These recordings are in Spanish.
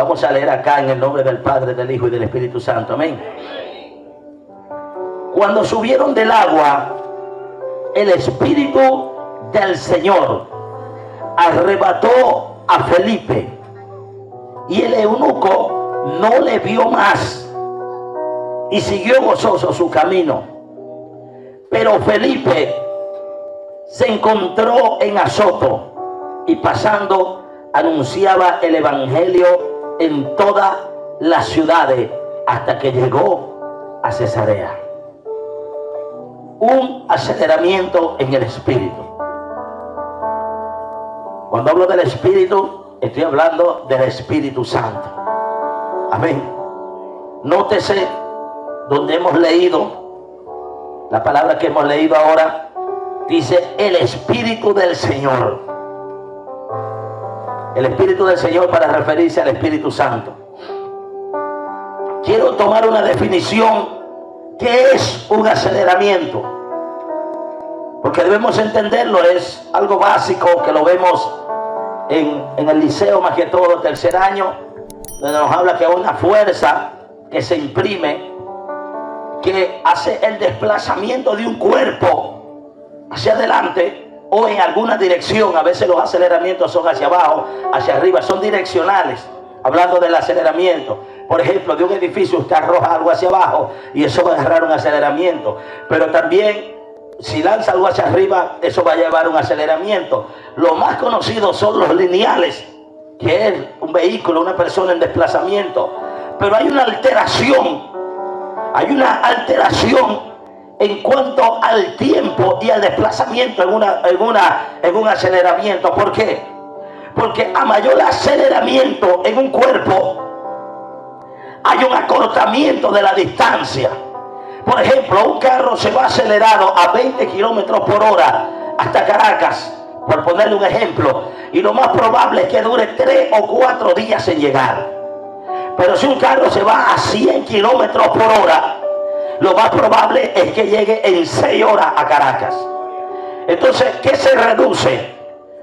Vamos a leer acá en el nombre del Padre, del Hijo y del Espíritu Santo. Amén. Cuando subieron del agua, el Espíritu del Señor arrebató a Felipe, y el eunuco no le vio más y siguió gozoso su camino. Pero Felipe se encontró en Azoto y pasando anunciaba el evangelio en todas las ciudades hasta que llegó a Cesarea. Un aceleramiento en el Espíritu. Cuando hablo del Espíritu, estoy hablando del Espíritu Santo. Amén. Nótese donde hemos leído, la palabra que hemos leído ahora, dice el Espíritu del Señor. El Espíritu del Señor para referirse al Espíritu Santo. Quiero tomar una definición. ¿Qué es un aceleramiento? Porque debemos entenderlo, es algo básico que lo vemos en el liceo, más que todo, tercer año, donde nos habla que hay una fuerza que se imprime, que hace el desplazamiento de un cuerpo hacia adelante o en alguna dirección. A veces los aceleramientos son hacia abajo, hacia arriba, son direccionales. Hablando del aceleramiento, por ejemplo, de un edificio usted arroja algo hacia abajo y eso va a agarrar un aceleramiento. Pero también si lanza algo hacia arriba, eso va a llevar un aceleramiento. Lo más conocido son los lineales, que es un vehículo, una persona en desplazamiento. Pero hay una alteración en cuanto al tiempo y al desplazamiento en un aceleramiento. ¿Por qué? Porque a mayor aceleramiento en un cuerpo, hay un acortamiento de la distancia. Por ejemplo, un carro se va acelerado a 20 kilómetros por hora hasta Caracas, por ponerle un ejemplo, y lo más probable es que dure 3 o 4 días en llegar. Pero si un carro se va a 100 kilómetros por hora, lo más probable es que llegue en 6 horas a Caracas. Entonces, ¿qué se reduce?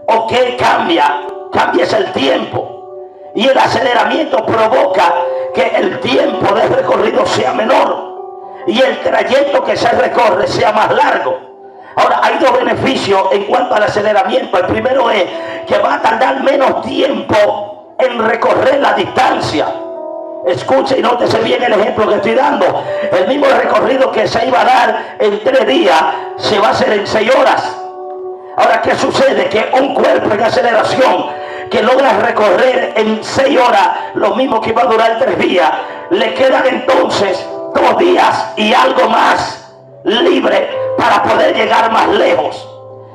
¿O qué cambia? Cambia es el tiempo. Y el aceleramiento provoca que el tiempo de recorrido sea menor y el trayecto que se recorre sea más largo. Ahora, hay dos beneficios en cuanto al aceleramiento. El primero es que va a tardar menos tiempo en recorrer la distancia. Escuche y nótese bien el ejemplo que estoy dando. El mismo recorrido que se iba a dar en 3 días se va a hacer en 6 horas. Ahora, ¿qué sucede? Que un cuerpo en aceleración que logra recorrer en 6 horas lo mismo que iba a durar 3 días, le quedan entonces 2 días y algo más libre para poder llegar más lejos.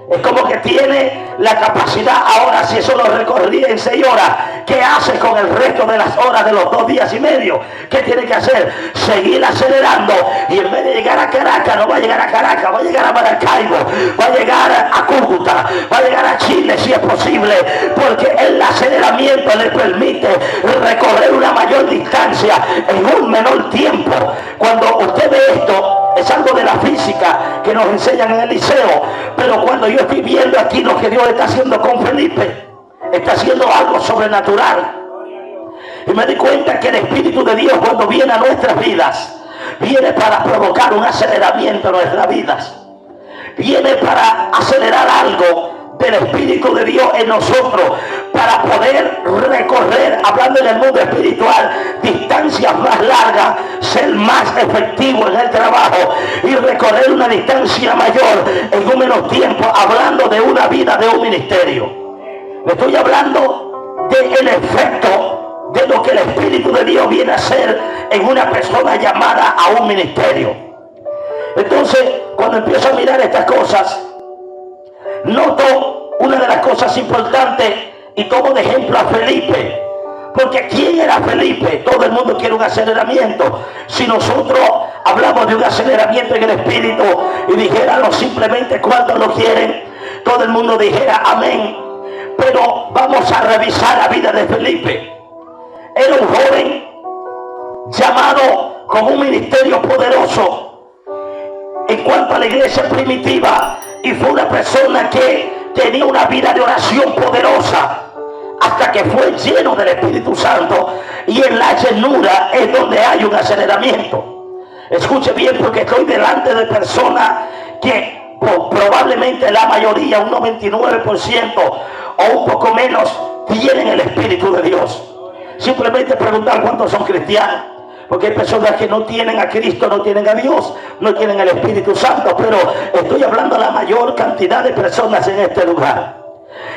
Es como que tiene la capacidad ahora, si eso lo recorría en 6 horas, ¿qué hace con el resto de las horas de los 2 días y medio? ¿Qué tiene que hacer? Seguir acelerando, y en vez de llegar a Caracas, no va a llegar a Caracas, va a llegar a Maracaibo, va a llegar a Cúcuta, va a llegar a Chile si es posible, porque el aceleramiento le permite recorrer una mayor distancia en un menor tiempo. Cuando usted ve esto, es algo de la física que nos enseñan en el liceo, pero cuando yo estoy viendo aquí lo que Dios está haciendo con Felipe, está haciendo algo sobrenatural. Y me di cuenta que el Espíritu de Dios, cuando viene a nuestras vidas, viene para provocar un aceleramiento en nuestras vidas. Viene para acelerar algo del Espíritu de Dios en nosotros, para poder recorrer, hablando en el mundo espiritual, distancias más largas, ser más efectivo en el trabajo y recorrer una distancia mayor en un menos tiempo, hablando de una vida, de un ministerio. Le estoy hablando del efecto de lo que el Espíritu de Dios viene a hacer en una persona llamada a un ministerio. Entonces, cuando empiezo a mirar estas cosas, noto una de las cosas importantes y tomo de ejemplo a Felipe. Porque ¿quién era Felipe? Todo el mundo quiere un aceleramiento. Si nosotros hablamos de un aceleramiento en el Espíritu y dijéramos simplemente cuántos lo quieren, todo el mundo dijera amén. Pero vamos a revisar la vida de Felipe. Era un joven llamado con un ministerio poderoso en cuanto a la iglesia primitiva, y fue una persona que tenía una vida de oración poderosa. hasta que fue lleno del Espíritu Santo, y en la llenura es donde hay un aceleramiento. Escuche bien, porque estoy delante de personas que probablemente la mayoría, un 99% o un poco menos, tienen el Espíritu de Dios. Simplemente preguntar cuántos son cristianos, porque hay personas que no tienen a Cristo, no tienen a Dios, no tienen el Espíritu Santo, pero estoy hablando a la mayor cantidad de personas en este lugar.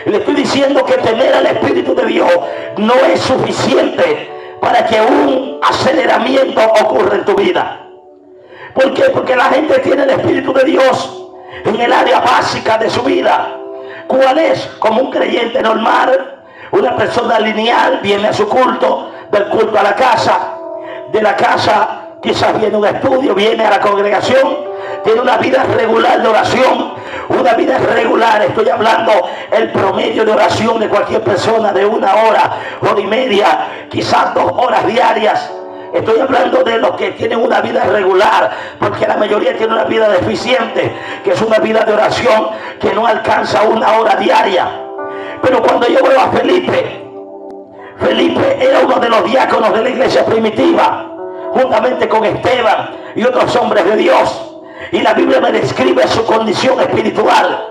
Y le estoy diciendo que tener el Espíritu de Dios no es suficiente para que un aceleramiento ocurra en tu vida. ¿Por qué? Porque la gente tiene el Espíritu de Dios en el área básica de su vida. ¿Cuál es? Como un creyente normal, una persona lineal, viene a su culto, del culto a la casa, de la casa quizás viene un estudio, viene a la congregación, tiene una vida regular de oración, una vida regular. Estoy hablando el promedio de oración de cualquier persona de 1 hora, hora y media, quizás 2 horas diarias. Estoy hablando de los que tienen una vida regular, porque la mayoría tiene una vida deficiente, que es una vida de oración que no alcanza 1 hora diaria. Pero cuando yo veo a Felipe era uno de los diáconos de la iglesia primitiva, juntamente con Esteban y otros hombres de Dios, y la Biblia me describe su condición espiritual.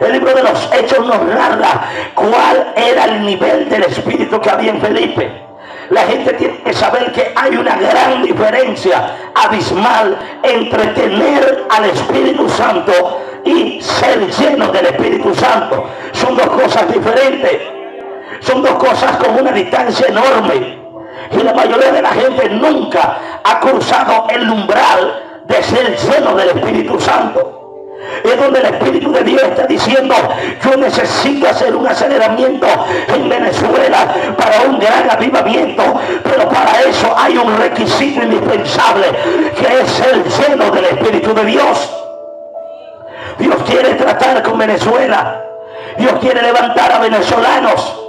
El libro de los Hechos nos narra cuál era el nivel del espíritu que había en Felipe. La gente tiene que saber que hay una gran diferencia abismal entre tener al Espíritu Santo y ser lleno del Espíritu Santo. Son dos cosas diferentes. Son dos cosas con una distancia enorme. Y la mayoría de la gente nunca ha cruzado el umbral de ser lleno del Espíritu Santo. Es donde el Espíritu de Dios está diciendo: yo necesito hacer un aceleramiento en Venezuela para un gran avivamiento, pero para eso hay un requisito indispensable, que es ser lleno del Espíritu de Dios. Dios quiere tratar con Venezuela. Dios quiere levantar a venezolanos.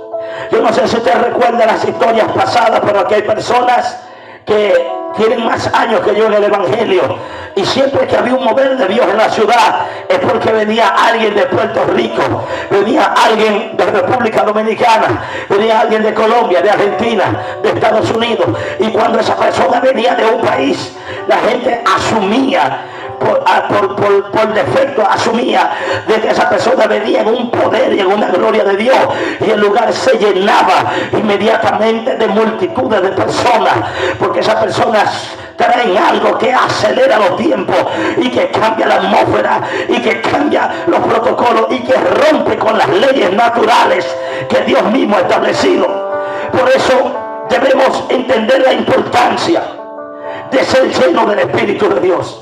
Yo no sé si usted recuerda las historias pasadas, pero aquí hay personas que tienen más años que yo en el Evangelio, y siempre que había un mover de Dios en la ciudad es porque venía alguien de Puerto Rico, venía alguien de República Dominicana, venía alguien de Colombia, de Argentina, de Estados Unidos. Y cuando esa persona venía de un país, la gente asumía por defecto, asumía de que esa persona venía en un poder y en una gloria de Dios, y el lugar se llenaba inmediatamente de multitudes de personas, porque esas personas traen algo que acelera los tiempos y que cambia la atmósfera y que cambia los protocolos y que rompe con las leyes naturales que Dios mismo ha establecido. Por eso debemos entender la importancia de ser lleno del Espíritu de Dios,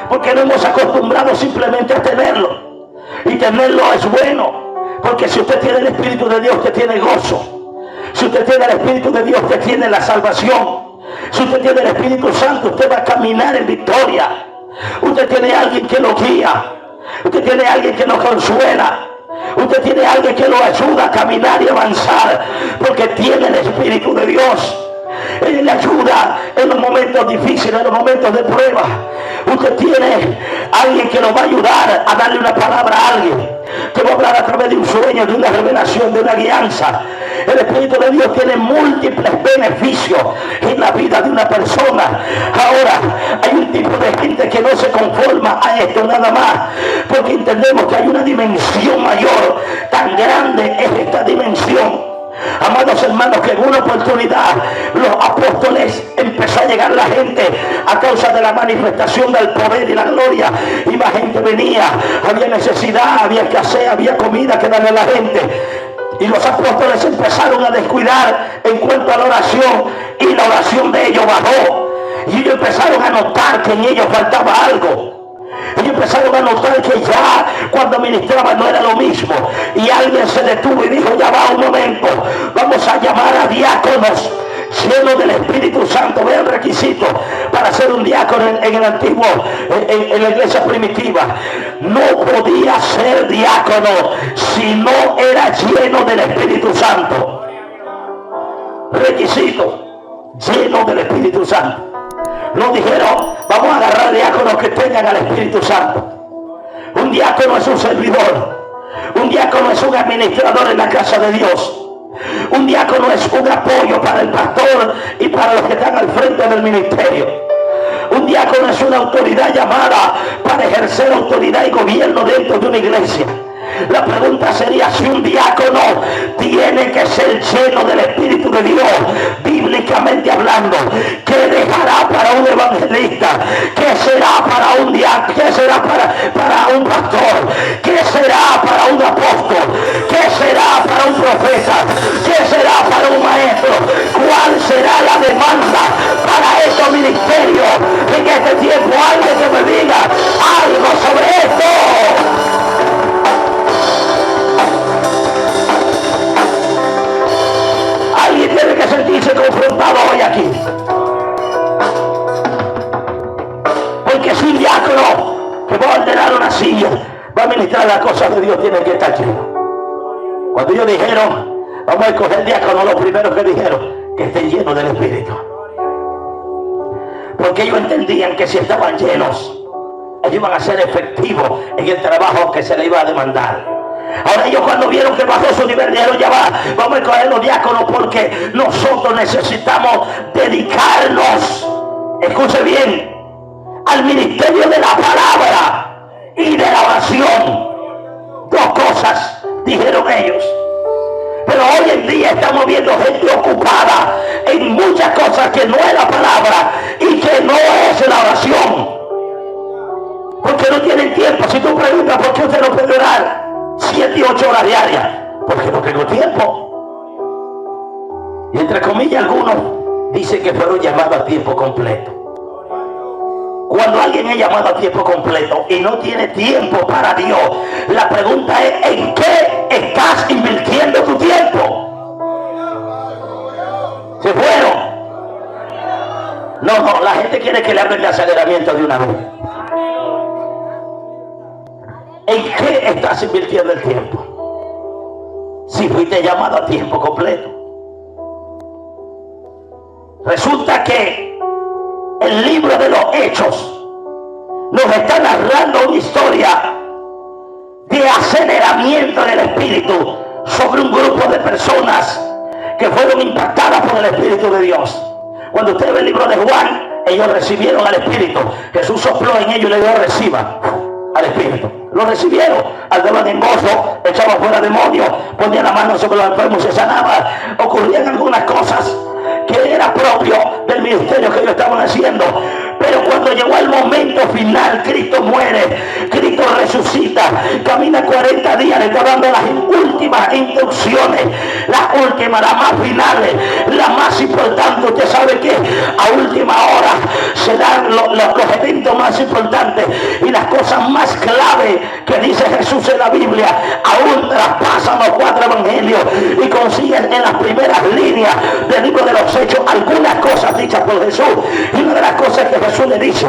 porque no hemos acostumbrado simplemente a tenerlo, y tenerlo es bueno, porque si usted tiene el Espíritu de Dios, usted tiene gozo. Si usted tiene el Espíritu de Dios, usted tiene la salvación. Si usted tiene el Espíritu Santo, usted va a caminar en victoria. Usted tiene a alguien que lo guía, usted tiene a alguien que lo consuela, usted tiene a alguien que lo ayuda a caminar y avanzar, porque tiene el Espíritu de Dios. Él le ayuda en los momentos difíciles, en los momentos de prueba. Usted tiene alguien que lo va a ayudar a darle una palabra a alguien, que va a hablar a través de un sueño, de una revelación, de una guianza. El Espíritu de Dios tiene múltiples beneficios en la vida de una persona. Ahora, hay un tipo de gente que no se conforma a esto nada más, porque entendemos que hay una dimensión mayor. Tan grande es esta dimensión, amados hermanos, que en una oportunidad los apóstoles empezó a llegar la gente a causa de la manifestación del poder y la gloria, y más gente venía. Había necesidad, había escasez, había comida que darle a la gente, y los apóstoles empezaron a descuidar en cuanto a la oración, y la oración de ellos bajó, y ellos empezaron a notar que en ellos faltaba algo. Ellos empezaron a notar que ya cuando ministraban no era lo mismo, y alguien se detuvo y dijo: ya va un momento, vamos a llamar a diáconos llenos del Espíritu Santo. Vean requisitos para ser un diácono en el antiguo, en la iglesia primitiva. No podía ser diácono si no era lleno del Espíritu Santo. Requisito: lleno del Espíritu Santo. No dijeron: vamos a agarrar diáconos que tengan al Espíritu Santo. Un diácono es un servidor. Un diácono es un administrador en la casa de Dios. Un diácono es un apoyo para el pastor y para los que están al frente del ministerio. Un diácono es una autoridad llamada para ejercer autoridad y gobierno dentro de una iglesia. La pregunta sería si un diácono tiene que ser lleno del Espíritu de Dios, bíblicamente hablando. ¿Qué dejará para un evangelista? ¿Qué será para un diácono? ¿Qué será para un pastor? ¿Qué será para un apóstol? ¿Qué será para un profeta? ¿Qué será para un maestro? ¿Cuál será la demanda para estos ministerios en este tiempo? Alguien que me diga algo sobre esto. Alguien tiene que sentirse confrontado hoy aquí. Porque si un diácono que va a ordenar una silla, va a ministrar las cosas de Dios, tiene que estar lleno. Cuando ellos dijeron, vamos a escoger diácono, lo primero que dijeron, que estén llenos del Espíritu. Porque ellos entendían que si estaban llenos, ellos iban a ser efectivos en el trabajo que se les iba a demandar. Ahora ellos cuando vieron que bajó su nivel dijeron, ya va, vamos a escoger los diáconos porque nosotros necesitamos dedicarnos, escuche bien, al ministerio de la palabra y de la oración. Dos cosas dijeron ellos. Pero hoy en día estamos viendo gente ocupada en muchas cosas que no es la palabra y que no es la oración. Porque no tienen tiempo. Si tú preguntas por qué usted no puede orar 7 y 8 horas diarias, porque no tengo tiempo. Y entre comillas algunos dicen que fueron llamados a tiempo completo. Cuando alguien es llamado a tiempo completo y no tiene tiempo para Dios, la pregunta es, ¿en qué estás invirtiendo tu tiempo? ¿Se fueron? No, la gente quiere que le hablen de aceleramiento de una vez. ¿En qué estás invirtiendo el tiempo? Si fuiste llamado a tiempo completo. Resulta que el libro de los Hechos nos está narrando una historia de aceleramiento del Espíritu sobre un grupo de personas que fueron impactadas por el Espíritu de Dios. Cuando usted ve el libro de Juan, ellos recibieron al Espíritu. Jesús sopló en ellos y le dio reciba al Espíritu. Lo recibieron, andaban en gozo, echaban fuera demonios, ponían la mano sobre los enfermos y se sanaban. Ocurrían algunas cosas que era propio del ministerio que ellos estaban haciendo. Pero cuando llegó el momento final, Cristo muere, Cristo resucita, camina 40 días, le está dando las últimas instrucciones, las últimas, las más finales, las más importantes. Usted sabe que a última hora se dan los eventos más importantes y las cosas más clave que dice Jesús en la Biblia, aún traspasan los 4 evangelios y consiguen en las primeras líneas del libro de los Hechos algunas cosas dichas por Jesús. Y una de las cosas que Jesús le dice,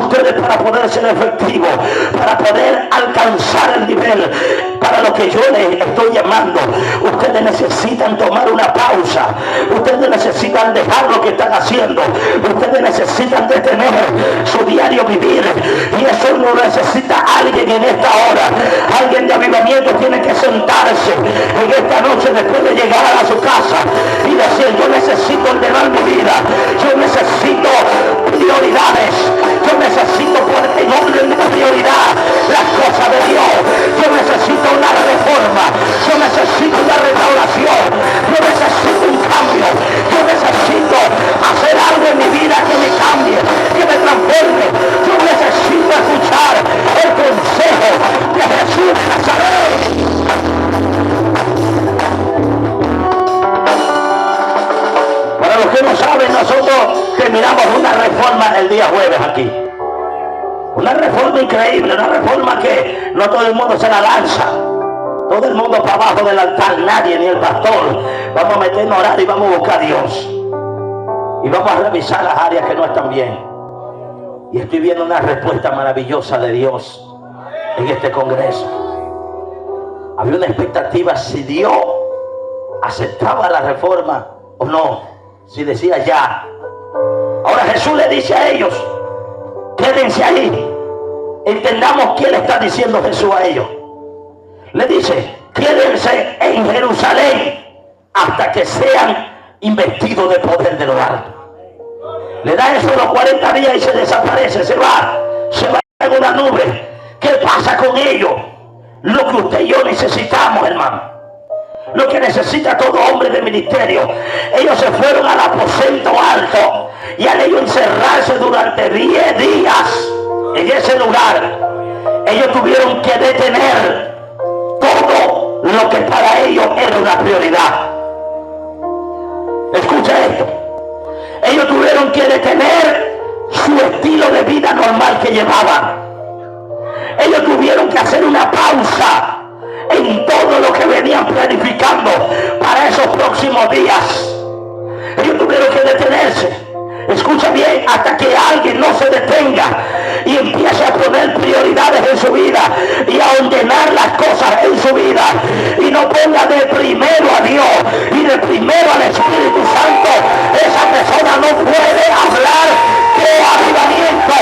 ustedes para poder ser efectivos, para poder alcanzar el nivel para lo que yo les estoy llamando, ustedes necesitan tomar una pausa, ustedes necesitan dejar lo que están haciendo, ustedes necesitan detener su diario vivir, y eso lo necesita alguien en esta hora. Alguien de avivamiento tiene que sentarse en esta noche después de llegar a su casa y decir, yo necesito ordenar mi vida, yo necesito prioridades, yo necesito poner en orden de prioridad las cosas de Dios, yo necesito una reforma, yo necesito una restauración, yo necesito un cambio, yo necesito hacer algo en mi vida que me cambie, que me transforme. Yo necesito escuchar el consejo de Jesús de Nazaret. Para los que no saben, nosotros terminamos una reforma el día jueves aquí. Una reforma increíble, una reforma que no todo el mundo se la lanza. Todo el mundo para abajo del altar, nadie, ni el pastor. Vamos a meternos a orar y vamos a buscar a Dios. Y vamos a revisar las áreas que no están bien. Y estoy viendo una respuesta maravillosa de Dios en este congreso. Había una expectativa si Dios aceptaba la reforma o no. Si decía ya. Ahora Jesús le dice a ellos, quédense ahí. Entendamos qué le está diciendo Jesús a ellos. Le dice, quédense en Jerusalén hasta que sean investidos de poder de lo alto. Le da eso los 40 días y se desaparece, se va en una nube. ¿Qué pasa con ellos? Lo que usted y yo necesitamos, hermano. Lo que necesita todo hombre de ministerio. Ellos se fueron al aposento alto y al ellos encerrarse durante 10 días en ese lugar, ellos tuvieron que detener todo lo que para ellos era una prioridad. Escucha esto. Ellos tuvieron que detener su estilo de vida normal que llevaban. Ellos tuvieron que hacer una pausa en todo lo que venían planificando para esos próximos días. Ellos tuvieron que detenerse. Escucha bien, hasta que alguien no se detenga y empiece a poner prioridades en su vida y a ordenar las cosas en su vida y no ponga de primero a Dios y de primero al Espíritu Santo, esa persona no puede hablar de avivamiento.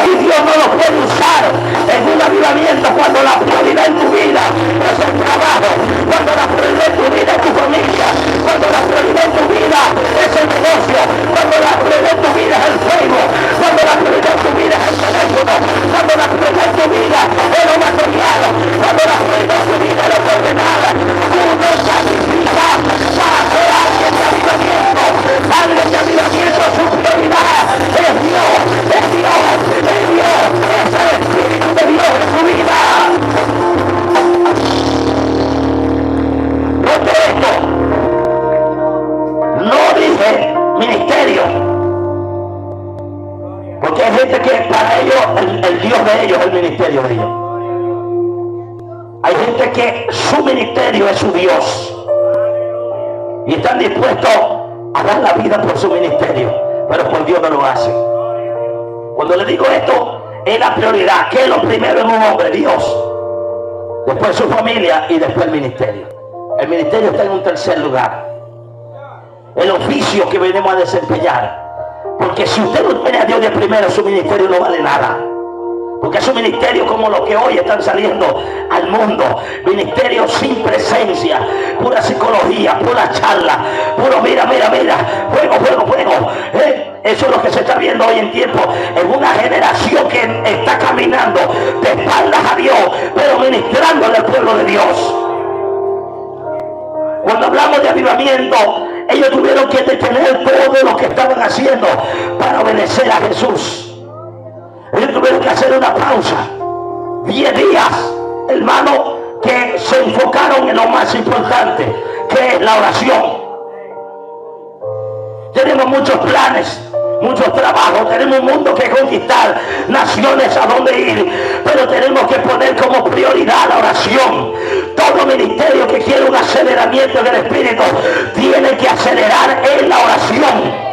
Y Dios no lo puede usar en un avivamiento cuando la prioridad en tu vida es el trabajo, cuando la prioridad en tu vida es tu familia, cuando la prioridad en tu vida es el negocio, cuando la prioridad en tu vida es el Facebook, cuando la prioridad en tu vida es el teléfono, cuando la prioridad en tu vida es lo material, cuando la prioridad en tu vida es lo ordenado. Tú no sacrificas para ser alguien de avivamiento. Alguien de avivamiento, su prioridad es Dios, es Dios, es Dios, es el Espíritu de Dios en su vida. Porque esto no dice ministerio, porque hay gente que para ellos el Dios de ellos es el ministerio de ellos. Hay gente que su ministerio es su Dios y están dispuestos a dar la vida por su ministerio, pero por Dios no lo hacen. Cuando le digo esto, es la prioridad. ¿Qué es lo primero en un hombre? Dios, después su familia y después el ministerio. El ministerio está en un tercer lugar. El oficio que venimos a desempeñar. Porque si usted no tiene a Dios de primero, su ministerio no vale nada. Porque es un ministerio como los que hoy están saliendo al mundo. Ministerios sin presencia, pura psicología, pura charla, puro mira, juego. Eso es lo que se está viendo hoy en tiempo. En una generación que está caminando de espaldas a Dios, pero ministrándole al pueblo de Dios. Cuando hablamos de avivamiento, ellos tuvieron que detener todo lo que estaban haciendo para obedecer a Jesús. Ellos tuvieron que hacer una pausa. 10 días, hermano, que se enfocaron en lo más importante, que es la oración. Tenemos muchos planes, muchos trabajos, tenemos un mundo que conquistar, naciones a donde ir, pero tenemos que poner como prioridad la oración. Todo ministerio que quiere un aceleramiento del Espíritu tiene que acelerar en la oración.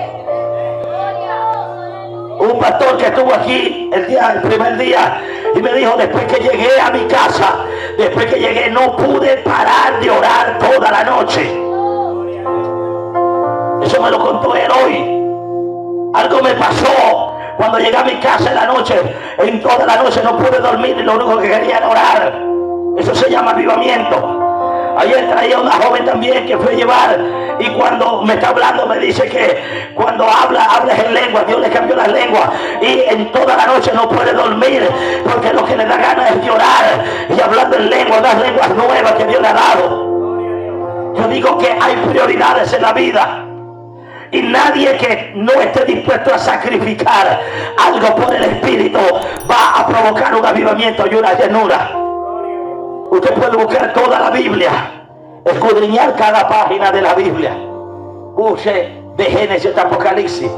Un pastor que estuvo aquí el primer día y me dijo, después que llegué a mi casa, después que llegué no pude parar de orar toda la noche. Eso me lo contó él hoy. Algo me pasó cuando llegué a mi casa en la noche. En toda la noche no pude dormir y lo único que quería era orar. Eso se llama avivamiento. Ayer traía una joven también que fue a llevar, y cuando me está hablando me dice que cuando hablas en lengua, Dios le cambió las lenguas y en toda la noche no puede dormir porque lo que le da ganas es llorar y hablando en lengua, unas lenguas nuevas que Dios le ha dado. Yo digo que hay prioridades en la vida y nadie que no esté dispuesto a sacrificar algo por el Espíritu va a provocar un avivamiento y una llenura. Usted puede buscar toda la Biblia, escudriñar cada página de la Biblia. Use de Génesis hasta Apocalipsis.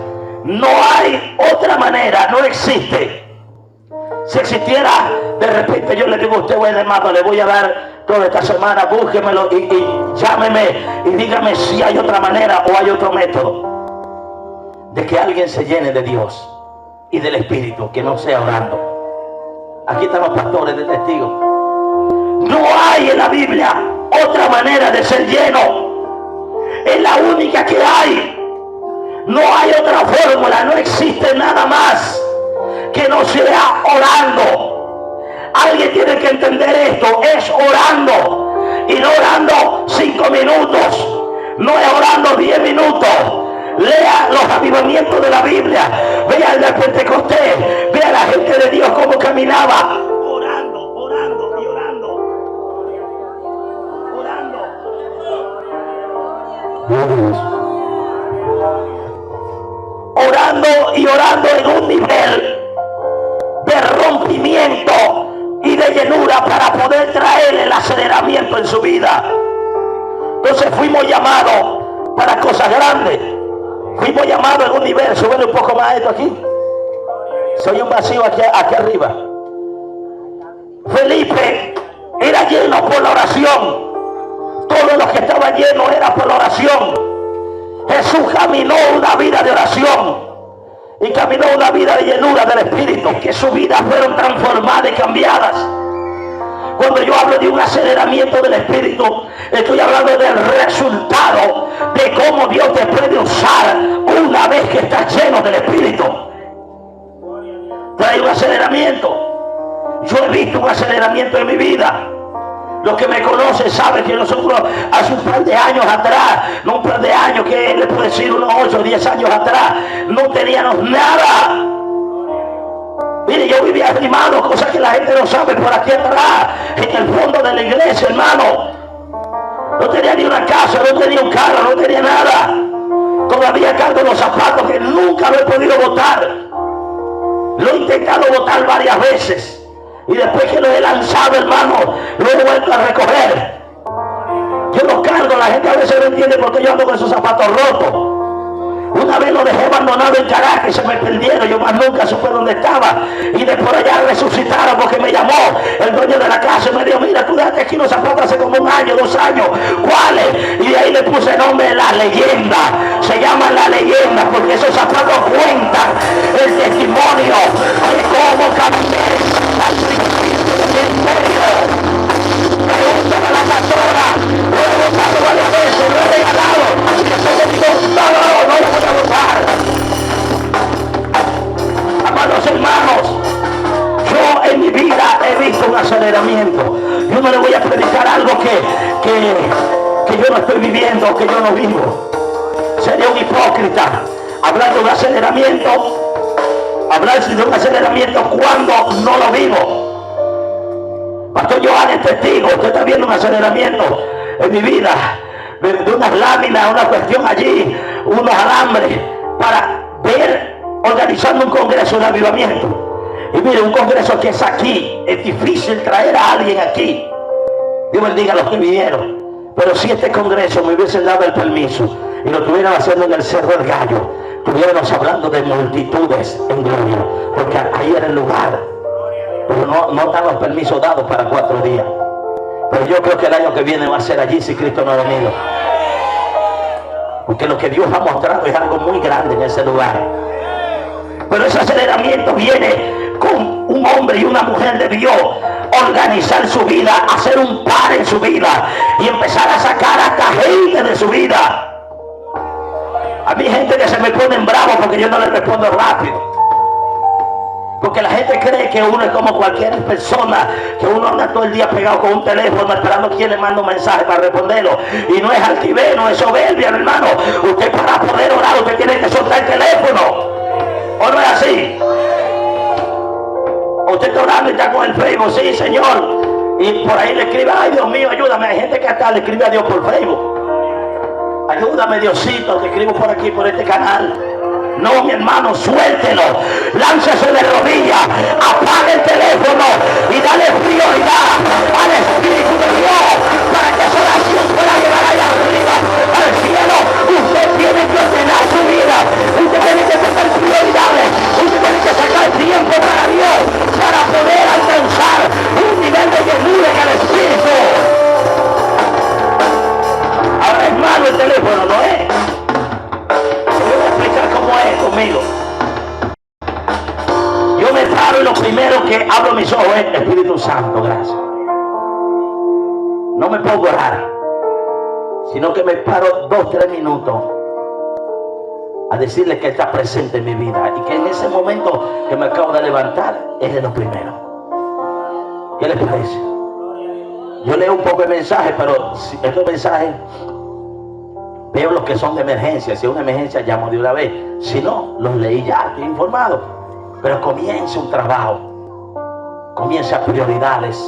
No hay otra manera, no existe. Si existiera, de repente yo le digo a usted, bueno hermano, le voy a dar toda esta semana, búsquemelo y llámeme y dígame si hay otra manera o hay otro método de que alguien se llene de Dios y del Espíritu, que no sea orando. Aquí están los pastores de testigos. No hay en la Biblia otra manera de ser lleno. Es la única que hay. No hay otra fórmula, no existe nada más que no sea orando. Alguien tiene que entender esto, es orando. Y no orando 5 minutos, no es orando 10 minutos. Lea los avivamientos de la Biblia, vea el de Pentecostés, vea la gente de Dios cómo caminaba. Orando, orando y orando. Orando y orando en un nivel de rompimiento y de llenura para poder traer el aceleramiento en su vida. Entonces fuimos llamados para cosas grandes. Fuimos llamados en un nivel. Súbele un poco más esto aquí. Soy un vacío aquí arriba. Felipe era lleno por la oración. Todos los que estaban llenos era por la oración. Jesús caminó una vida de oración y caminó una vida de llenura del Espíritu, que sus vidas fueron transformadas y cambiadas. Cuando yo hablo de un aceleramiento del Espíritu, estoy hablando del resultado de cómo Dios te puede usar una vez que estás lleno del Espíritu. Trae un aceleramiento. Yo he visto un aceleramiento en mi vida. Los que me conocen saben que nosotros hace un par de años atrás, no un par de años, que les puedo decir unos 8 o 10 años atrás, no teníamos nada. Mire, yo vivía arrimado, cosas que la gente no sabe, por aquí atrás, en el fondo de la iglesia, hermano. No tenía ni una casa, no tenía un carro, no tenía nada. Todavía cargo los zapatos que nunca lo he podido botar. Lo he intentado botar varias veces. Y después que lo he lanzado, hermano, lo he vuelto a recoger. Yo los cargo, la gente a veces no entiende por qué yo ando con esos zapatos rotos. Una vez lo dejé abandonado en Caracas y se me perdieron, yo más nunca supe dónde estaba. Y después allá resucitaron porque me llamó el dueño de la casa y me dijo, mira, tú dejaste aquí los zapatos hace como 1 año, 2 años. ¿Cuáles? Y de ahí le puse el nombre de La Leyenda. Se llama La Leyenda porque esos zapatos cuentan el testimonio de cómo caminé al principio del ministerio. Pregúntame a la pastora, lo he botado varias veces, lo he regalado. Y después le digo, no lo voy a botar. Amados hermanos, yo en mi vida he visto un aceleramiento. Yo no le voy a predicar algo que yo no estoy viviendo, que yo no vivo. Sería un hipócrita hablar de un aceleramiento, hablar de un aceleramiento cuando no lo vivo. Pastor Joan es testigo, usted está viendo un aceleramiento en mi vida, de unas láminas, una cuestión allí, unos alambres, para ver, organizando un congreso de avivamiento. Y mire, un congreso que es aquí, es difícil traer a alguien aquí. Dios bendiga a los que vinieron. Pero si este congreso me hubiesen dado el permiso y lo estuvieran haciendo en el Cerro del Gallo, estuviéramos hablando de multitudes en gloria, porque ahí era el lugar. Pero no están los permisos dados para 4 días. Pero yo creo que el año que viene va a ser allí si Cristo no ha venido. Porque lo que Dios ha mostrado es algo muy grande en ese lugar. Pero ese aceleramiento viene con un hombre y una mujer de Dios organizar su vida, hacer un par en su vida y empezar a sacar hasta gente de su vida. A mí gente que se me ponen bravo porque yo no les respondo rápido. Porque la gente cree que uno es como cualquier persona, que uno anda todo el día pegado con un teléfono esperando quién le manda un mensaje para responderlo. Y no es altivez, no es soberbia, mi hermano. Usted para poder orar, usted tiene que soltar el teléfono. ¿O no es así? Usted está orando y está con el Facebook, sí, Señor. Y por ahí le escribe, ay Dios mío, ayúdame. Hay gente que hasta le escribe a Dios por Facebook. Ayúdame, Diosito, te escribo por aquí, por este canal. No, mi hermano, suéltelo, láncese de rodillas, apague el teléfono y dale prioridad al Espíritu de Dios para que esa oración pueda llegar allá arriba al cielo. Usted tiene que ordenar su vida, usted tiene que tener prioridades, usted tiene que sacar tiempo para Dios para poder alcanzar un nivel de llenura en el Espíritu. Ahora, hermano, el teléfono no es. Conmigo. Yo me paro y lo primero que abro mis ojos es Espíritu Santo, gracias. No me pongo a orar, sino que me paro 2 o 3 minutos a decirle que está presente en mi vida y que en ese momento que me acabo de levantar es de lo primero. ¿Qué les parece? Yo leo un poco de mensajes, pero estos mensajes veo los que son de emergencia. Si es una emergencia, llamo de una vez. Si no, los leí ya, estoy informado. Pero comienza un trabajo. Comienza prioridades.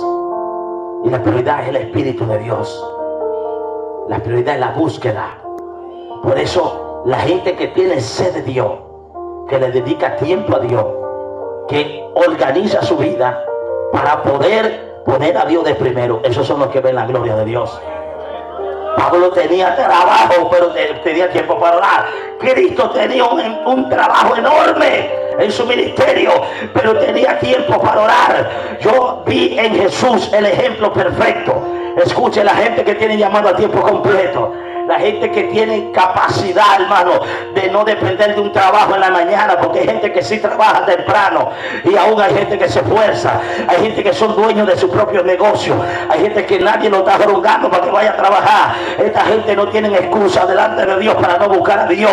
Y la prioridad es el Espíritu de Dios. La prioridad es la búsqueda. Por eso, la gente que tiene sed de Dios, que le dedica tiempo a Dios, que organiza su vida para poder poner a Dios de primero, esos son los que ven la gloria de Dios. Pablo tenía trabajo, pero tenía tiempo para orar. Cristo tenía un trabajo enorme en su ministerio, pero tenía tiempo para orar. Yo vi en Jesús el ejemplo perfecto. Escuche, la gente que tiene llamado a tiempo completo, la gente que tiene capacidad, hermano, de no depender de un trabajo en la mañana, porque hay gente que sí trabaja temprano y aún hay gente que se esfuerza, hay gente que son dueños de su propio negocio, hay gente que nadie lo está rogando para que vaya a trabajar. Esta gente no tiene excusa delante de Dios para no buscar a Dios.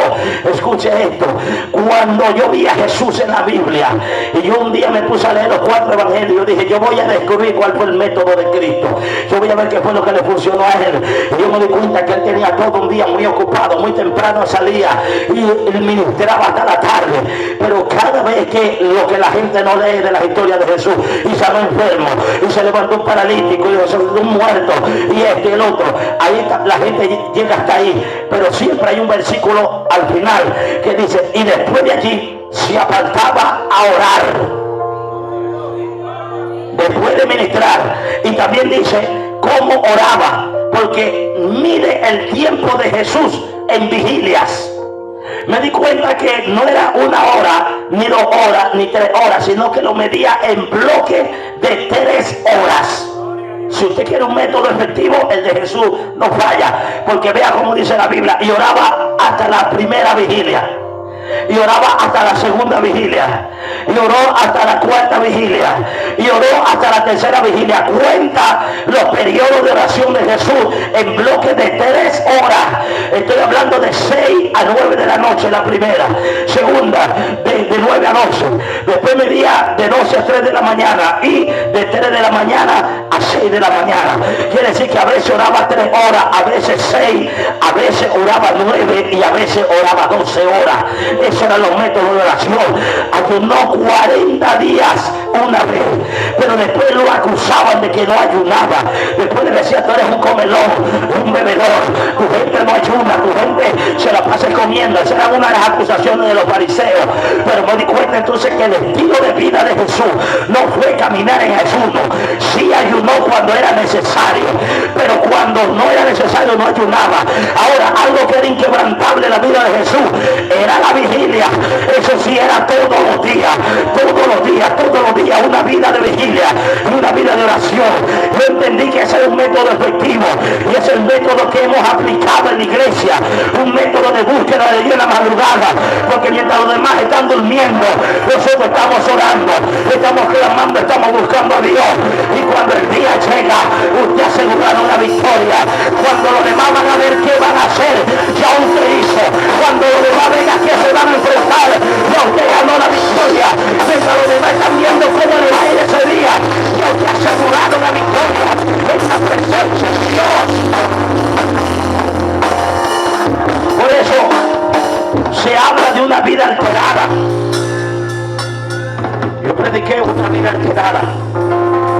Escuche esto, cuando yo vi a Jesús en la Biblia y yo un día me puse a leer los 4 evangelios, yo dije, yo voy a descubrir cuál fue el método de Cristo, yo voy a ver qué fue lo que le funcionó a él. Y yo me di cuenta que él tenía todo un día muy ocupado, muy temprano salía y ministraba hasta la tarde, pero cada vez que lo que la gente no lee de la historia de Jesús, y sanó enfermo, y se levantó un paralítico, y se levantó un muerto, y este y el otro, ahí está, la gente llega hasta ahí, pero siempre hay un versículo al final que dice, y después de allí se apartaba a orar. Después de ministrar, y también dice cómo oraba, porque mire el tiempo de Jesús en vigilias. Me di cuenta que no era 1 hora, ni 2 horas, ni 3 horas, sino que lo medía en bloque de 3 horas. Si usted quiere un método efectivo, el de Jesús no falla, porque vea cómo dice la Biblia, y oraba hasta la primera vigilia, y oraba hasta la segunda vigilia, y oró hasta la cuarta vigilia, y oró hasta la tercera vigilia. Cuenta los periodos de oración de Jesús en bloques de 3 horas. Estoy hablando de 6 a 9 de la noche la primera, segunda de 9 a 12, después medía de 12 a 3 de la mañana, y de 3 de la mañana a 6 de la mañana. Quiere decir que a veces oraba 3 horas, a veces 6, a veces oraba 9 y a veces oraba 12 horas. Esos eran los métodos de oración. Ayunó 40 días una vez, pero después lo acusaban de que no ayunaba. Después le decía, tú eres un comelón, un bebedor, tu gente no ayuna, tu gente se la pasa comiendo. Esa era una de las acusaciones de los fariseos. Pero me di cuenta entonces que el estilo de vida de Jesús no fue caminar en ayuno. Sí ayunó cuando era necesario, pero cuando no era necesario no ayunaba. Ahora, algo que era inquebrantable en la vida de Jesús era la vigilia. Eso sí era todos los días, una vida de vigilia y una vida de oración. Yo entendí que ese es un método efectivo, y es el método que hemos aplicado en la iglesia, un método de búsqueda de Dios en la madrugada, porque mientras los demás están durmiendo, nosotros estamos orando, estamos clamando, estamos buscando a Dios, y cuando el día llega, usted aseguraron la victoria. Cuando los demás van a ver qué van a hacer, ya usted hizo. Cuando los demás vengan que se van a enfrentar, ya usted ganó la victoria. Mientras los demás están viendo cómo le va a ir ese día, ya usted aseguraron la victoria en la presencia de Dios. Por eso se habla de una vida alterada. Yo prediqué una vida alterada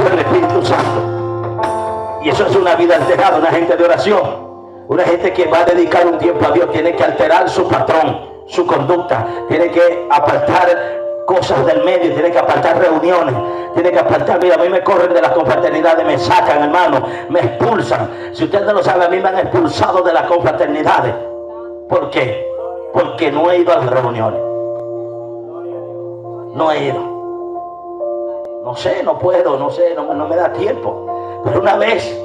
por el Espíritu Santo, y eso es una vida alterada, una gente de oración. Una gente que va a dedicar un tiempo a Dios tiene que alterar su patrón, su conducta, tiene que apartar cosas del medio, tiene que apartar reuniones, tiene que apartar. Mira, a mí me corren de las confraternidades, me sacan, hermano, me expulsan. Si usted no lo sabe, a mí me han expulsado de las confraternidades. ¿Por qué? Porque no he ido a las reuniones. No he ido. No sé, no puedo, no sé, no me da tiempo. Pero una vez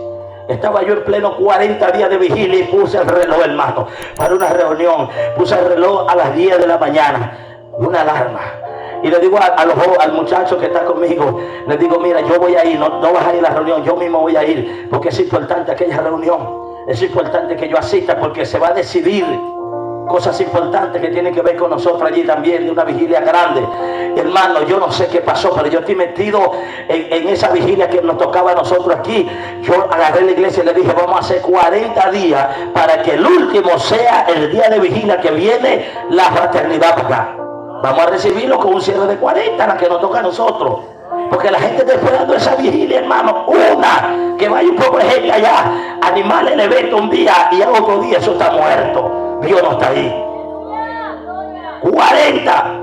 estaba yo en pleno 40 días de vigilia y puse el reloj, hermano, para una reunión. Puse el reloj a las 10 de la mañana, una alarma. Y le digo al muchacho que está conmigo, le digo, mira, yo voy a ir, no vas a ir a la reunión, yo mismo voy a ir, porque es importante aquella reunión. Es importante que yo asista, porque se va a decidir cosas importantes que tienen que ver con nosotros allí también, de una vigilia grande. Hermano, yo no sé qué pasó, pero yo estoy metido en esa vigilia que nos tocaba a nosotros aquí. Yo agarré la iglesia y le dije, vamos a hacer 40 días para que el último sea el día de vigilia que viene la fraternidad para acá. Vamos a recibirlo con un cierre de 40, la que nos toca a nosotros. Porque la gente está esperando esa vigilia, hermano. Una, que vaya un poco de gente allá, animarle el evento un día y al otro día eso está muerto. Dios no está ahí. 40.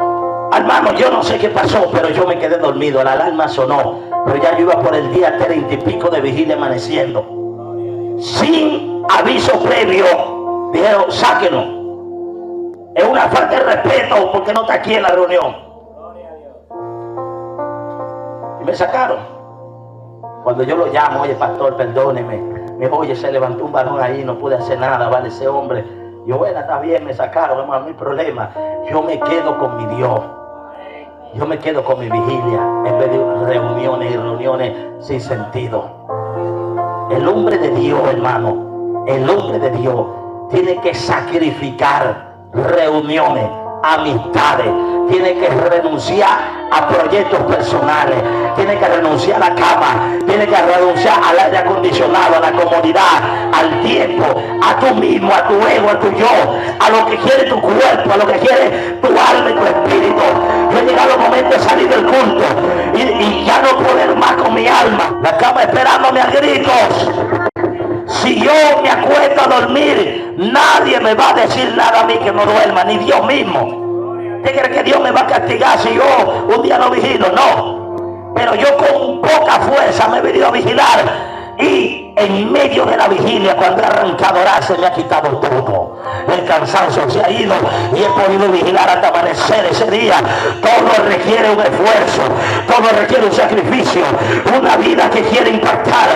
Hermano, yo no sé qué pasó, pero yo me quedé dormido. La alarma sonó. Pero ya yo iba por el día 30 y pico de vigilia amaneciendo. Sin aviso previo, dijeron, sáquenos. Es una falta de respeto porque no está aquí en la reunión. Y me sacaron. Cuando yo lo llamo, oye pastor, perdóneme. Me dijo, oye, se levantó un varón ahí, no pude hacer nada, vale, ese hombre. Yo, bueno, está bien, me sacaron, hermano, no hay problema. Yo me quedo con mi Dios. Yo me quedo con mi vigilia en vez de reuniones y reuniones sin sentido. El hombre de Dios, hermano, el hombre de Dios tiene que sacrificar reuniones, amistades, tiene que renunciar a proyectos personales, tiene que renunciar a la cama, tiene que renunciar al aire acondicionado, a la comodidad, al tiempo, a tú mismo, a tu ego, a tu yo, a lo que quiere tu cuerpo, a lo que quiere tu alma y tu espíritu. Yo he llegado el momento de salir del culto y ya no poder más con mi alma, la cama esperándome a gritos. Si yo me acuesto a dormir, nadie me va a decir nada a mí que no duerma, ni Dios mismo. ¿Usted cree que Dios me va a castigar si yo un día no vigilo? No. Pero yo con poca fuerza me he venido a vigilar. Y en medio de la vigilia, cuando he arrancado a orar, se me ha quitado todo. El cansancio se ha ido y he podido vigilar hasta amanecer ese día. Todo requiere un esfuerzo, todo requiere un sacrificio. Una vida que quiere impactar,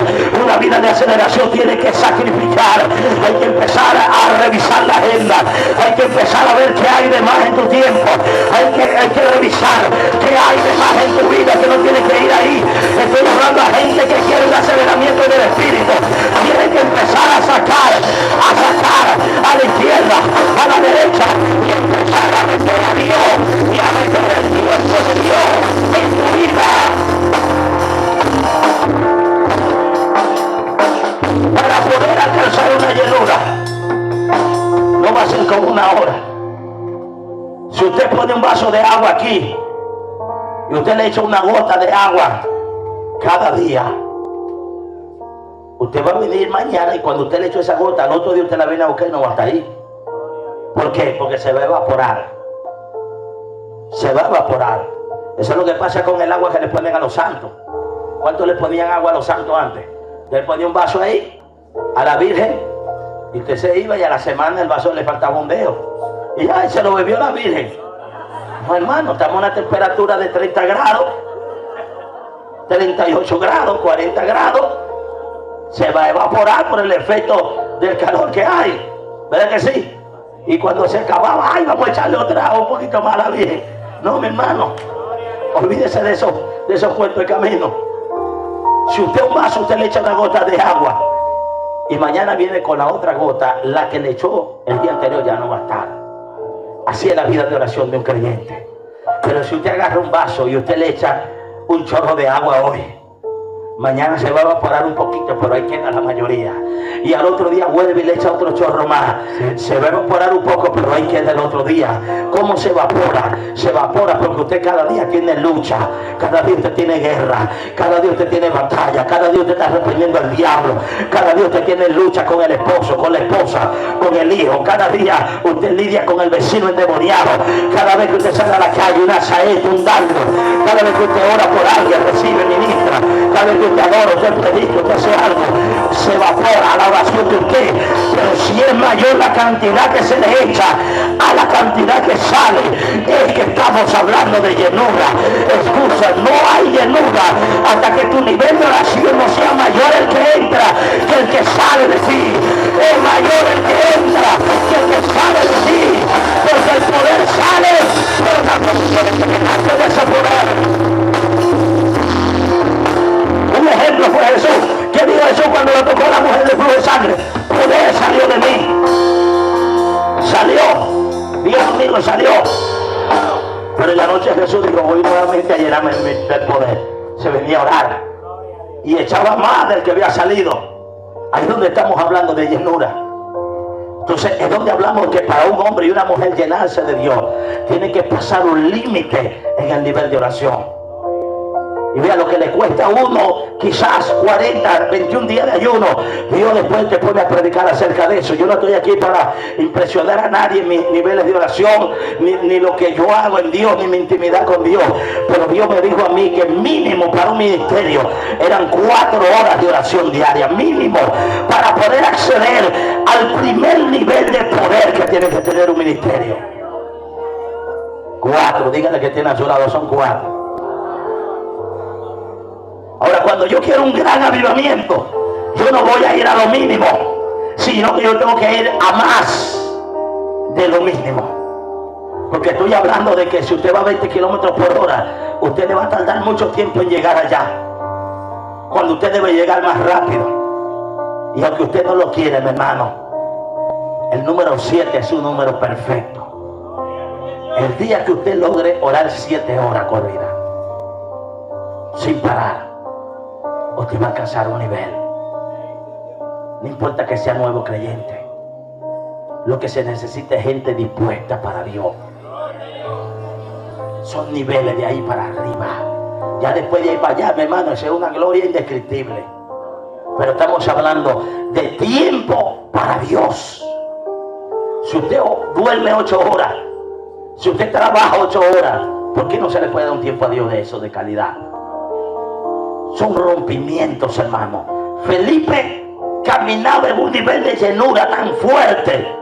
una vida de aceleración tiene que sacrificar. Hay que empezar a revisar la agenda, hay que empezar a ver qué hay de más en tu tiempo, hay que revisar qué hay de más en tu vida que no tiene que ir ahí. Estoy hablando a gente que quiere un aceleramiento del espíritu. Tienen que empezar a sacar a la izquierda, a la derecha, y empezar a meter a Dios y a meter el tiempo de Dios en tu vida. Para poder alcanzar una llenura, no va a ser como una hora. Si usted pone un vaso de agua aquí y usted le echa una gota de agua cada día, usted va a venir mañana y cuando usted le echó esa gota, al otro día usted la viene a buscar y no va a estar ahí. ¿Por qué? Porque se va a evaporar. Se va a evaporar. Eso es lo que pasa con el agua que le ponen a los santos. ¿Cuánto le ponían agua a los santos antes? Le ponía un vaso ahí a la Virgen y usted se iba y a la semana el vaso le faltaba un dedo. Y ya se lo bebió la Virgen. No, hermano, estamos a una temperatura de 30 grados, 38 grados, 40 grados. Se va a evaporar por el efecto del calor que hay, ¿verdad que sí? Y cuando se acababa, ay, vamos a echarle un poquito más a la Virgen. No, mi hermano, olvídese de esos cuentos de camino. Si usted un vaso, usted le echa una gota de agua y mañana viene con la otra gota, la que le echó el día anterior ya no va a estar. Así es la vida de oración de un creyente. Pero si usted agarra un vaso y usted le echa un chorro de agua hoy, mañana se va a evaporar un poquito, pero ahí queda la mayoría. Y al otro día vuelve y le echa otro chorro más. Se va a evaporar un poco, pero ahí queda el otro día. ¿Cómo se evapora? Se evapora porque usted cada día tiene lucha. Cada día usted tiene guerra. Cada día usted tiene batalla. Cada día usted está reprimiendo al diablo. Cada día usted tiene lucha con el esposo, con la esposa, con el hijo. Cada día usted lidia con el vecino endemoniado. Cada vez que usted sale a la calle, una saeta, un dardo. Cada vez que usted ora por alguien, recibe, ministra. Cada vez que usted adora, usted predica, usted hace algo, se evapora a la oración de usted. Pero si es mayor la cantidad que se le echa a la cantidad que sale, es que estamos hablando de llenura. Escucha, no hay llenura hasta que tu nivel de oración no sea mayor el que entra que el que sale de ti. Es mayor el que entra que el que sale de ti, porque el poder sale, pero también tiene que llenarte de ese poder. Un ejemplo fue Jesús. ¿Qué dijo Jesús cuando le tocó a la mujer del flujo de sangre? Poder salió de mí. Salió. repitió conmigo y salió. Pero en la noche Jesús dijo, voy nuevamente a llenarme del poder. Se venía a orar y echaba más del que había salido. Ahí es donde estamos hablando de llenura. Entonces es donde hablamos que para un hombre y una mujer llenarse de Dios tiene que pasar un límite en el nivel de oración. Y vea lo que le cuesta a uno, quizás 40, 21 días de ayuno. Dios después te pone a predicar acerca de eso. Yo no estoy aquí para impresionar a nadie en mis niveles de oración, ni lo que yo hago en Dios, ni mi intimidad con Dios. Pero Dios me dijo a mí que mínimo para un ministerio eran 4 horas de oración diaria, mínimo, para poder acceder al primer nivel de poder que tiene que tener un ministerio. 4, díganle que tiene a su lado, son 4. Ahora, cuando yo quiero un gran avivamiento, yo no voy a ir a lo mínimo, sino que yo tengo que ir a más de lo mínimo. Porque estoy hablando de que si usted va a 20 kilómetros por hora, usted le va a tardar mucho tiempo en llegar allá, cuando usted debe llegar más rápido. Y aunque usted no lo quiere, mi hermano, el número 7 es un número perfecto. El día que usted logre orar 7 horas corridas, sin parar, usted va a alcanzar un nivel. No importa que sea nuevo creyente, lo que se necesita es gente dispuesta para Dios. Son niveles de ahí para arriba. Ya después de ahí para allá, mi hermano, esa es una gloria indescriptible. Pero estamos hablando de tiempo para Dios. Si usted duerme 8 horas, si usted trabaja 8 horas, ¿por qué no se le puede dar un tiempo a Dios de eso, de calidad? Son rompimientos, hermano. Felipe caminaba en un nivel de llenura tan fuerte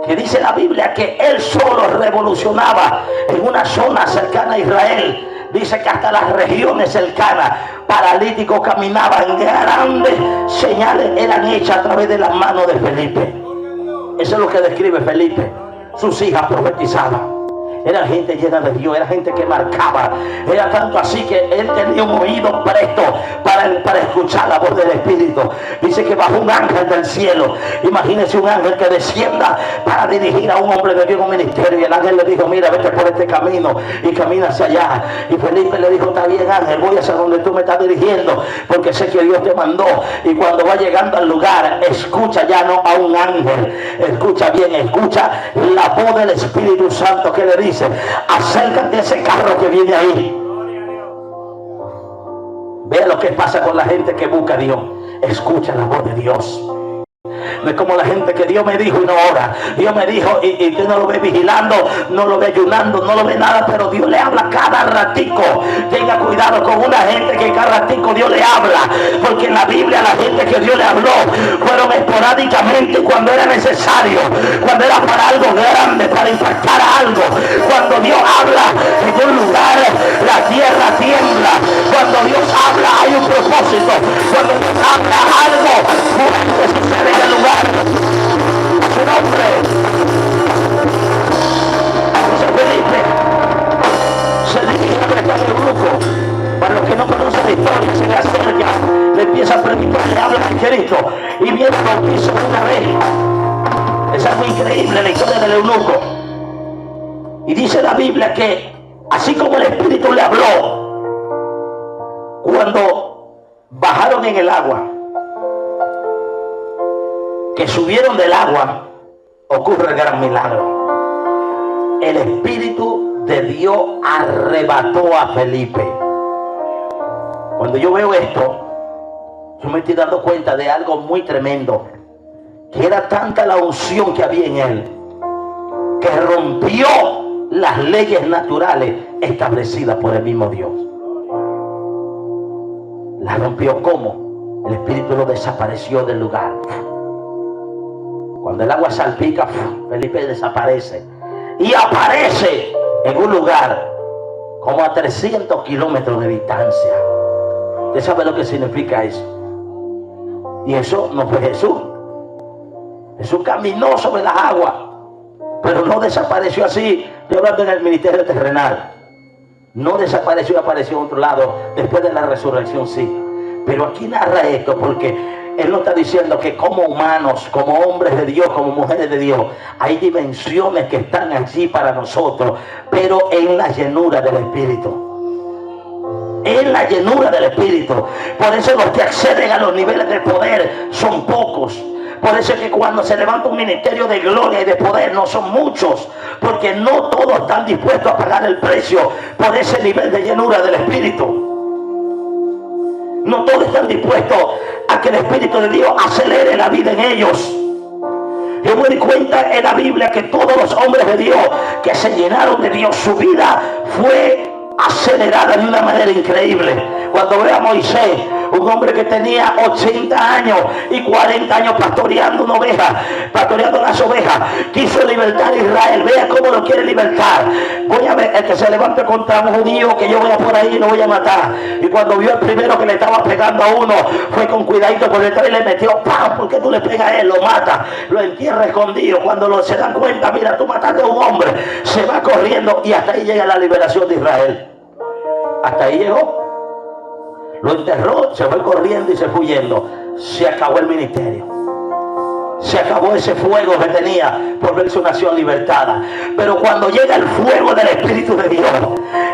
que dice la Biblia que él solo revolucionaba en una zona cercana a Israel. Dice que hasta las regiones cercanas paralíticos caminaban. Grandes señales eran hechas a través de las manos de Felipe. Eso es lo que describe Felipe. Sus hijas profetizaban. Era gente llena de Dios, era gente que marcaba. Era tanto así que él tenía un oído presto para escuchar la voz del Espíritu. Dice que bajó un ángel del cielo. Imagínense un ángel que descienda para dirigir a un hombre de Dios en un ministerio. Y el ángel le dijo, mira, vete por este camino y camina hacia allá. Y Felipe le dijo, está bien, ángel, voy hacia donde tú me estás dirigiendo, porque sé que Dios te mandó. Y cuando va llegando al lugar, escucha ya no a un ángel, escucha bien, escucha la voz del Espíritu Santo que le dice, acércate a ese carro que viene ahí. Vea lo que pasa con la gente que busca a Dios. Escucha la voz de Dios. No es como la gente que Dios me dijo y no ora. Dios me dijo y usted no lo ve vigilando, no lo ve ayunando, no lo ve nada, pero Dios le habla cada ratico. Tenga cuidado con una gente que cada ratico Dios le habla, porque en la Biblia la gente que Dios le habló fueron esporádicamente cuando era necesario, cuando era para algo grande, para impactar algo. Cuando Dios habla en un lugar, la tierra tiembla. Cuando Dios habla hay un propósito. Cuando Dios habla algo fuerte sucede en el lugar. Su nombre. Dice Felipe, se dirige a prestar el grupo. Para los que no conocen la historia, se le acerca, le empieza a predicar, le habla de Cristo y viene al bautizo de una vez. Es algo increíble la historia del eunuco. Y dice la Biblia que así como el Espíritu le habló, cuando bajaron en el agua, que subieron del agua, ocurre el gran milagro. El Espíritu de Dios arrebató a Felipe. Cuando yo veo esto, yo me estoy dando cuenta de algo muy tremendo, que era tanta la unción que había en él, que rompió las leyes naturales establecidas por el mismo Dios. La rompió. ¿Cómo? El Espíritu lo desapareció del lugar. Cuando el agua salpica, Felipe desaparece y aparece en un lugar como a 300 kilómetros de distancia. ¿Usted sabe lo que significa eso? Y eso no fue Jesús. Jesús caminó sobre las aguas, pero no desapareció así. Estoy hablando en el ministerio terrenal. No desapareció y apareció en otro lado. Después de la resurrección sí. Pero aquí narra esto porque él no está diciendo que como humanos, como hombres de Dios, como mujeres de Dios, hay dimensiones que están allí para nosotros, pero en la llenura del Espíritu. En la llenura del Espíritu. Por eso los que acceden a los niveles de poder son pocos. Por eso es que cuando se levanta un ministerio de gloria y de poder no son muchos, porque no todos están dispuestos a pagar el precio por ese nivel de llenura del Espíritu. No todos están dispuestos a que el Espíritu de Dios acelere la vida en ellos. Yo me di cuenta en la Biblia que todos los hombres de Dios que se llenaron de Dios, su vida fue acelerada de una manera increíble. Cuando veo a Moisés, un hombre que tenía 80 años y 40 años pastoreando una oveja, pastoreando las ovejas, quiso libertar a Israel. Vea cómo lo quiere libertar. Voy a ver, el que se levante contra un judío, que yo vaya por ahí y lo voy a matar. Y cuando vio el primero que le estaba pegando a uno, fue con cuidadito por detrás y le metió ¡pam! ¿Por qué tú le pegas a él? Lo mata, lo entierra escondido. Cuando se dan cuenta, mira, tú mataste a un hombre, se va corriendo y hasta ahí llega la liberación de Israel. Hasta ahí llegó. Lo enterró, se fue corriendo y se fue huyendo. Se acabó el ministerio. Se acabó ese fuego que tenía por ver su nación libertada. Pero cuando llega el fuego del Espíritu de Dios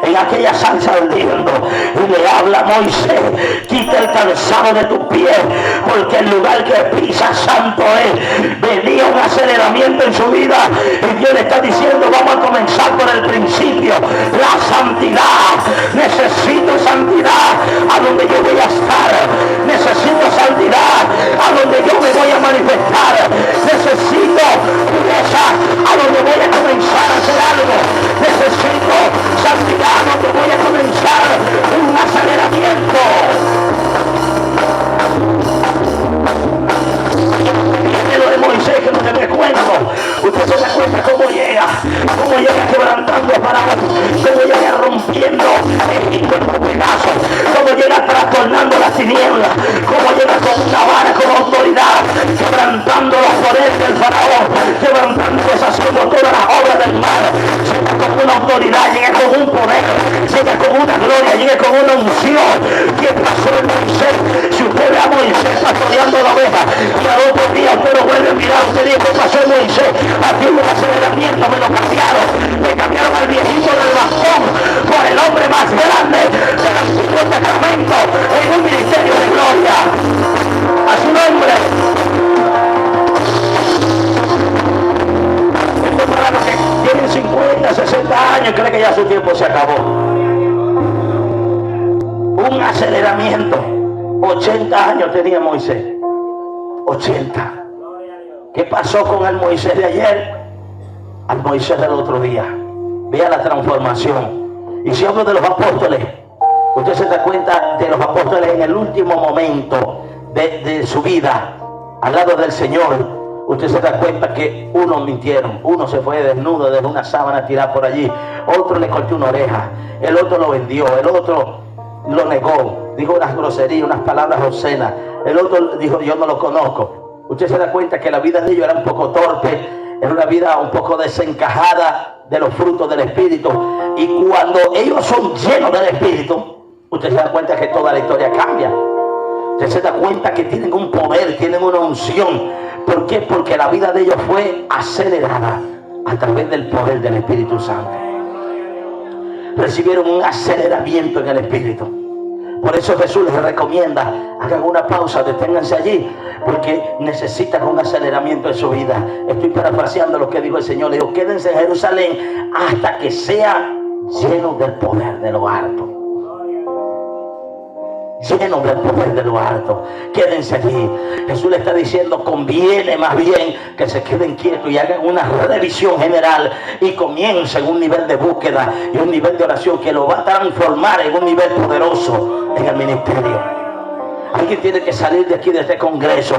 en aquella salsa ardiendo y le habla a Moisés, quita el calzado de tus pies, porque el lugar que pisas santo es. Venía un aceleramiento en su vida y Dios le está diciendo: vamos a comenzar por el principio, la santidad. Necesito santidad a donde yo voy a estar. Necesito santidad a donde yo me voy a manifestar. Necesito pureza a donde voy a comenzar a hacer algo. Necesito santidad a donde voy a comenzar un aceleramiento. Y lo de Moisés, que no te me cuento. Usted se da cuenta cómo llega quebrantando para cómo llega rompiendo Egipto en pedazos, cómo llega trastornando las tinieblas, cómo llega con una vara, con autoridad, quebrantando los poderes del faraón, quebrantando y deshaciendo todas las obras del mal. Llega con una autoridad, llega con un poder, llega con una gloria, llega con una unción. ¿Qué pasó en Moisés? Si usted ve a Moisés pastoreando la oveja y al otro día usted lo vuelve a mirar, usted dice: ¿qué pasó en Moisés? Aquí hubo un aceleramiento, me lo cambiaron. Me cambiaron al viejito del bastón por el hombre más grande del Antiguo Testamento en un ministerio de gloria. A su nombre. Esto es para los que tienen 50, 60 años y creen que ya su tiempo se acabó. Un aceleramiento. 80 años tenía Moisés. 80. ¿Qué pasó con el Moisés de ayer al Moisés del otro día? Vea la transformación. Y si hablo de los apóstoles, usted se da cuenta de los apóstoles en el último momento de su vida al lado del Señor. Usted se da cuenta que unos mintieron, uno se fue desnudo, dejó una sábana tirada por allí, otro le cortó una oreja, el otro lo vendió, el otro lo negó, dijo unas groserías, unas palabras obscenas, el otro dijo: yo no lo conozco. Usted se da cuenta que la vida de ellos era un poco torpe, era una vida un poco desencajada de los frutos del Espíritu. Y cuando ellos son llenos del Espíritu, usted se da cuenta que toda la historia cambia. Usted se da cuenta que tienen un poder, tienen una unción. ¿Por qué? Porque la vida de ellos fue acelerada a través del poder del Espíritu Santo. Recibieron un aceleramiento en el Espíritu. Por eso Jesús les recomienda: hagan una pausa, deténganse allí, porque necesitan un aceleramiento en su vida. Estoy parafraseando lo que dijo el Señor. Le dijo: quédense en Jerusalén hasta que sean llenos del poder de lo alto. Llenos del poder de lo alto. Quédense allí. Jesús le está diciendo: conviene más bien que se queden quietos y hagan una revisión general y comiencen un nivel de búsqueda y un nivel de oración que lo va a transformar en un nivel poderoso en el ministerio. Alguien tiene que salir de aquí, de este congreso,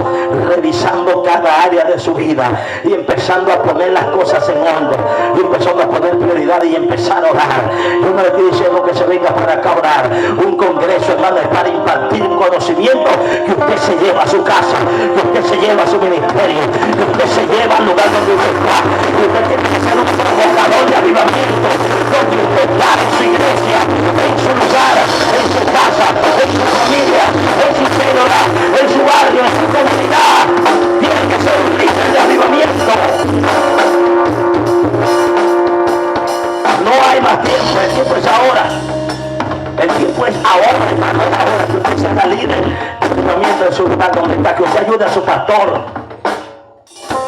revisando cada área de su vida y empezando a poner las cosas en orden, y empezando a poner prioridades y empezar a orar. Yo no le estoy diciendo que se venga para acá a orar. Un congreso, hermano, es para impartir un conocimiento que usted se lleva a su casa, que usted se lleva a su ministerio, que usted se lleva al lugar donde usted está. Y usted tiene que ser un provocador de avivamiento, donde usted está en su iglesia, en su lugar, en su casa, en su familia, en su Ahora que usted sea la líder de avivamiento en su lugar donde está, que usted ayude a su pastor,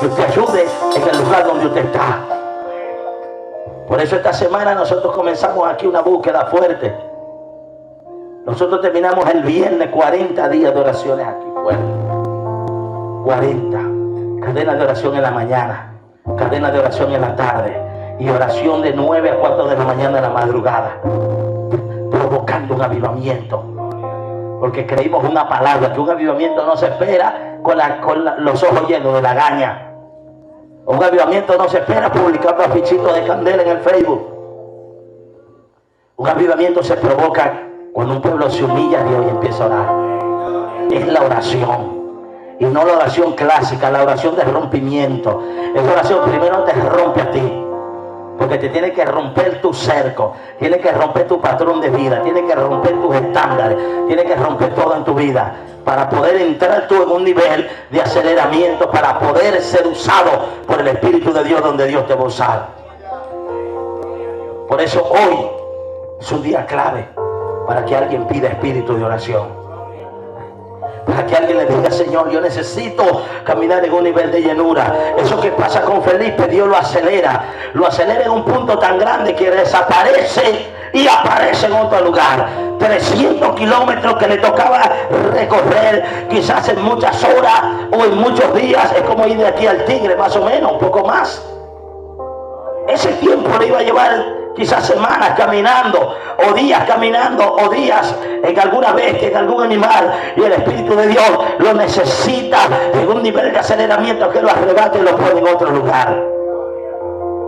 que usted ayude en el lugar donde usted está. Por eso esta semana nosotros comenzamos aquí una búsqueda fuerte. Nosotros terminamos el viernes 40 días de oraciones aquí fuera. 40. Cadena de oración en la mañana, cadena de oración en la tarde y oración de 9 a 4 de la mañana en la madrugada, provocando un avivamiento. Porque creímos una palabra, que un avivamiento no se espera con los ojos llenos de lagaña. Un avivamiento no se espera publicando afichitos de candela en el Facebook. Un avivamiento se provoca cuando un pueblo se humilla a Dios y empieza a orar. Es la oración. Y no la oración clásica, la oración de rompimiento. Esa oración primero te rompe a ti. Porque te tiene que romper tu cerco, tiene que romper tu patrón de vida, tiene que romper tus estándares, tiene que romper todo en tu vida para poder entrar tú en un nivel de aceleramiento, para poder ser usado por el Espíritu de Dios donde Dios te va a usar. Por eso hoy es un día clave para que alguien pida espíritu de oración. Para que alguien le diga: Señor, yo necesito caminar en un nivel de llenura. Eso que pasa con Felipe, Dios lo acelera en un punto tan grande que desaparece y aparece en otro lugar. 300 kilómetros que le tocaba recorrer, quizás en muchas horas o en muchos días. Es como ir de aquí al Tigre, más o menos, un poco más. Ese tiempo le iba a llevar quizás semanas caminando, o días caminando, o días en alguna bestia, en algún animal, y el Espíritu de Dios lo necesita en un nivel de aceleramiento que lo arrebate y lo pone en otro lugar.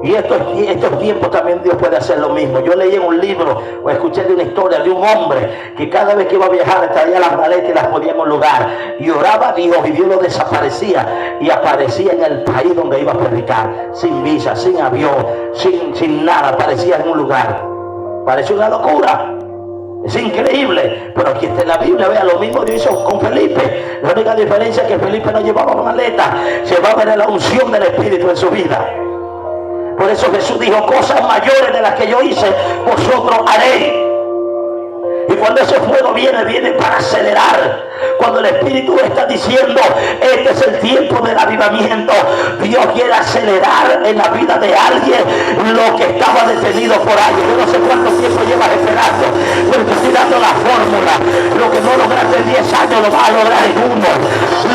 Y estos tiempos también Dios puede hacer lo mismo. Yo leí en un libro o escuché de una historia de un hombre que cada vez que iba a viajar traía las maletas y las ponía en un lugar y oraba a Dios y Dios lo desaparecía y aparecía en el país donde iba a predicar, sin visa, sin avión, sin nada, aparecía en un lugar. Parece una locura, es increíble, pero aquí está en la Biblia. Vea, lo mismo Dios hizo con Felipe. La única diferencia es que Felipe no llevaba maleta, llevaba la unción del Espíritu en su vida. Por eso Jesús dijo: cosas mayores de las que yo hice, vosotros haréis. Y cuando ese fuego viene para acelerar. Cuando el Espíritu está diciendo: este es el tiempo del avivamiento. Dios quiere acelerar en la vida de alguien lo que estaba detenido por años. Yo no sé cuánto tiempo llevas esperando, pero te estoy dando la fórmula. Lo que no lograste en 10 años lo vas a lograr en uno.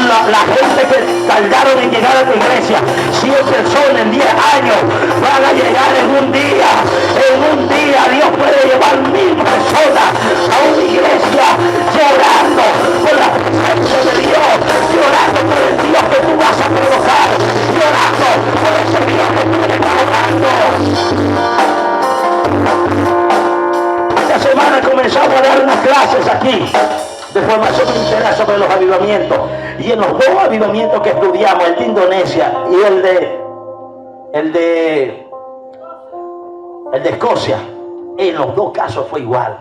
La gente que tardaron en llegar a tu iglesia, 100 personas en 10 años van a llegar en un día. En un día Dios puede llevar 1000 personas a una iglesia llorando por la presencia de Dios, llorando por el Dios que tú vas a provocar, llorando por ese Dios que tú le estás orando. Esta semana comenzamos a dar unas clases aquí de formación integral sobre los avivamientos, y en los dos avivamientos que estudiamos, el de Indonesia y el de Escocia, en los dos casos fue igual.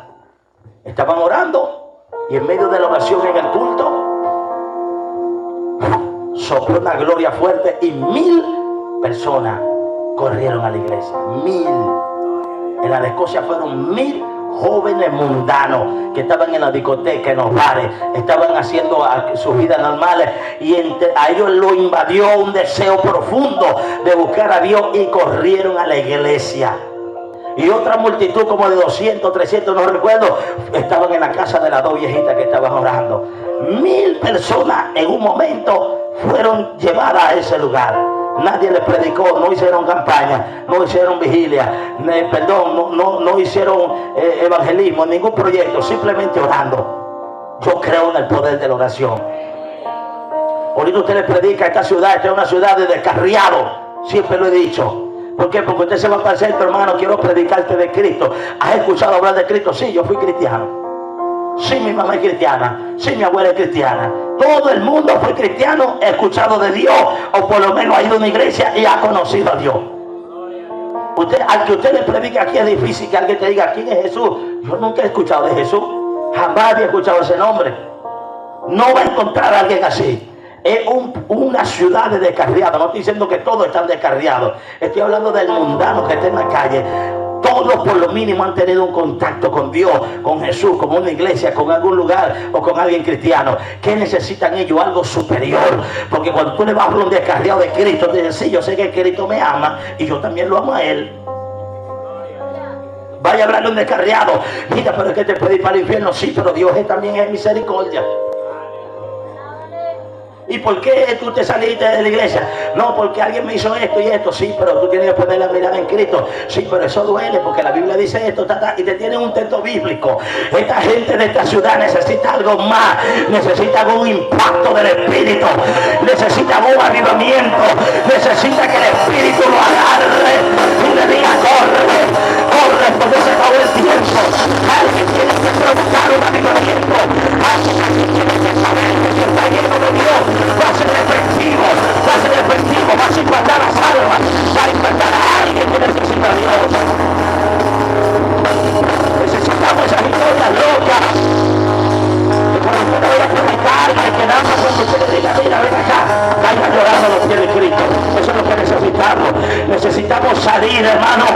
Estaban orando y en medio de la oración en el culto sopló una gloria fuerte y 1000 personas corrieron a la iglesia. 1000. En la de Escocia fueron 1000 jóvenes mundanos que estaban en la discoteca, en los bares, estaban haciendo sus vidas normales, y a ellos lo invadió un deseo profundo de buscar a Dios y corrieron a la iglesia. Y otra multitud como de 200, 300, no recuerdo, estaban en la casa de las dos viejitas que estaban orando. 1000 personas en un momento fueron llevadas a ese lugar. Nadie les predicó, no hicieron campaña, no hicieron vigilia, no hicieron evangelismo, ningún proyecto, simplemente orando. Yo creo en el poder de la oración. Ahorita usted le predica a esta ciudad, esta es una ciudad de descarriado, siempre lo he dicho. ¿Por qué? Porque usted se va a pasar, hermano, quiero predicarte de Cristo. ¿Has escuchado hablar de Cristo? Sí, yo fui cristiano. Sí, mi mamá es cristiana. Sí, mi abuela es cristiana. Todo el mundo fue cristiano, ha escuchado de Dios, o por lo menos ha ido a una iglesia y ha conocido a Dios. Al que usted le predique aquí es difícil que alguien te diga: ¿quién es Jesús? Yo nunca he escuchado de Jesús. Jamás había escuchado ese nombre. No va a encontrar a alguien así. Es una ciudad de descarriados. No estoy diciendo que todos están descarriados. Estoy hablando del mundano que está en la calle. Todos por lo mínimo han tenido un contacto con Dios, con Jesús, con una iglesia, con algún lugar o con alguien cristiano. ¿Qué necesitan ellos? Algo superior. Porque cuando tú le vas a hablar un descarriado de Cristo, te dicen, sí, yo sé que Cristo me ama y yo también lo amo a Él. Vaya a hablarle a un descarriado. Mira, pero es que te puede ir para el infierno. Sí, pero Dios también es misericordia. ¿Y por qué tú te saliste de la iglesia? No, porque alguien me hizo esto y esto. Sí, pero tú tienes que poner la mirada en Cristo. Sí, pero eso duele porque la Biblia dice esto, y te tiene un texto bíblico. Esta gente de esta ciudad necesita algo más. Necesita un impacto del Espíritu. Necesita un avivamiento. Necesita que el Espíritu lo agarre y le diga, corre, corre, porque se acabó el tiempo. Alguien tiene que provocar un avivamiento. Alguien tiene que saber que si está lleno de Dios, va a ser efectivo, va a impactar a salvas, va a impactar a alguien que necesita a Dios. Necesitamos esas historias locas. Que cuando usted vaya a predicar, que nada más cuando usted le diga, mira, ven acá, caiga llorando los pies de Cristo. Eso es lo que necesitamos. Necesitamos salir, hermano,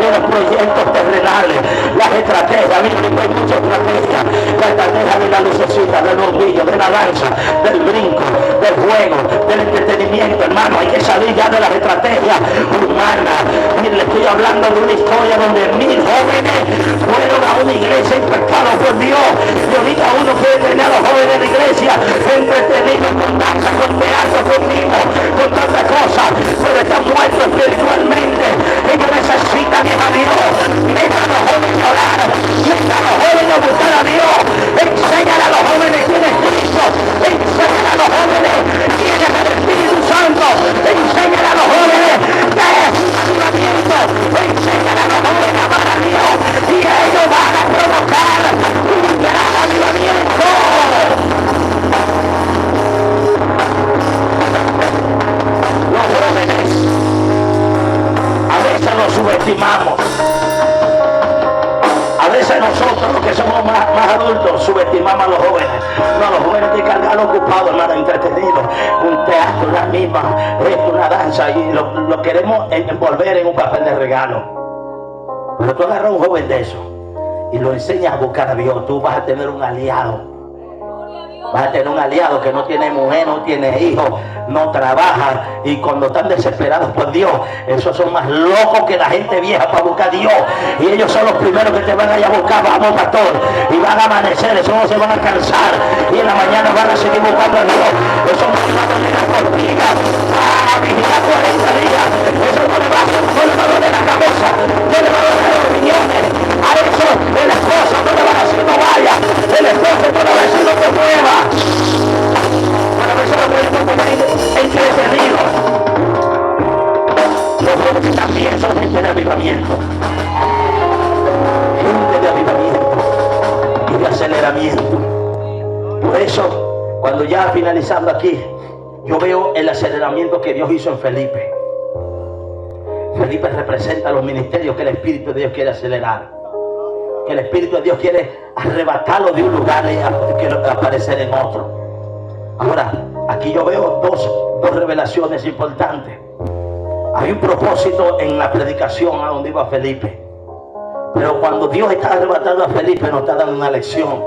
de los proyectos terrenales, las estrategias. Mira, hay muchas estrategias. La estrategia de la lucecita, del bombillo, de la danza, del brinco, del juego, del entretenimiento, hermano. Hay que salir ya de las estrategias humanas. Mire, le estoy hablando de una historia donde 1000 jóvenes fueron a una iglesia impactados por Dios. Y ahorita uno puede tener a los jóvenes de la iglesia entretenidos con danza, con teatro, con mimo, con tantas cosas, pero están muertos espiritualmente. Ellos necesitan ir a Dios. Meta a los jóvenes a orar, meta a los jóvenes a buscar a Dios. Enséñale a los jóvenes quién es Cristo. Enséñale a los jóvenes quién es el Espíritu Santo. Enséñale a los jóvenes qué es avivamiento. Enséñale a los jóvenes a amar a Dios y ellos van a provocar un gran avivamiento. Los jóvenes a veces los subestimamos. A veces nosotros, los que somos más adultos, subestimamos a los jóvenes. No, los jóvenes tienen que andar ocupados, hermano, entretenidos. Un teatro, una mima, una danza, y lo queremos envolver en un papel de regalo. Pero tú agarras a un joven de eso y lo enseñas a buscar a Dios, tú vas a tener un aliado. Vas a tener un aliado que no tiene mujer, no tiene hijos, no trabaja, y cuando están desesperados por Dios, esos son más locos que la gente vieja para buscar a Dios, y ellos son los primeros que te van a ir a buscar. Vamos, pastor, y van a amanecer, esos no se van a cansar, y en la mañana van a seguir buscando a Dios. Esos no van a doler la cortina, a vigilar 40 días, eso no le va a doler la cabeza, no le va a doler los riñones. A eso el esposo no le va a decir no vaya, el esposo no le va a decir no te mueva. Pero a veces lo podemos tener entretenidos. Los jóvenes también son gente de avivamiento. Gente de avivamiento y de aceleramiento. Por eso, cuando ya finalizando aquí, yo veo el aceleramiento que Dios hizo en Felipe. Felipe representa los ministerios que el Espíritu de Dios quiere acelerar. Que el Espíritu de Dios quiere arrebatarlo de un lugar y aparecer en otro. Ahora, aquí yo veo dos revelaciones importantes. Hay un propósito en la predicación a donde iba Felipe. Pero cuando Dios está arrebatando a Felipe, nos está dando una lección.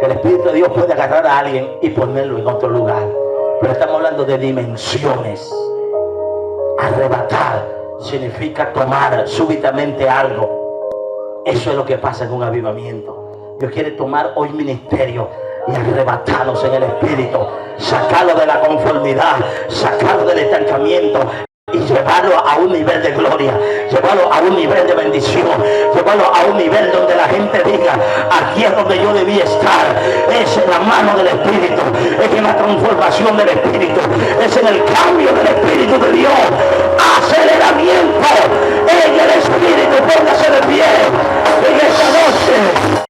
Que el Espíritu de Dios puede agarrar a alguien y ponerlo en otro lugar. Pero estamos hablando de dimensiones. Arrebatar significa tomar súbitamente algo. Eso es lo que pasa en un avivamiento. Dios quiere tomar hoy ministerio y arrebatarnos en el Espíritu, sacarlo de la conformidad, sacarlo del estancamiento y llevarlo a un nivel de gloria, llevarlo a un nivel de bendición, llevarlo a un nivel donde la gente diga, aquí es donde yo debía estar. Es en la mano del Espíritu, es en la transformación del Espíritu, es en el cambio del Espíritu de Dios. Aceleramiento en el Espíritu. Póngase de pie en esta noche.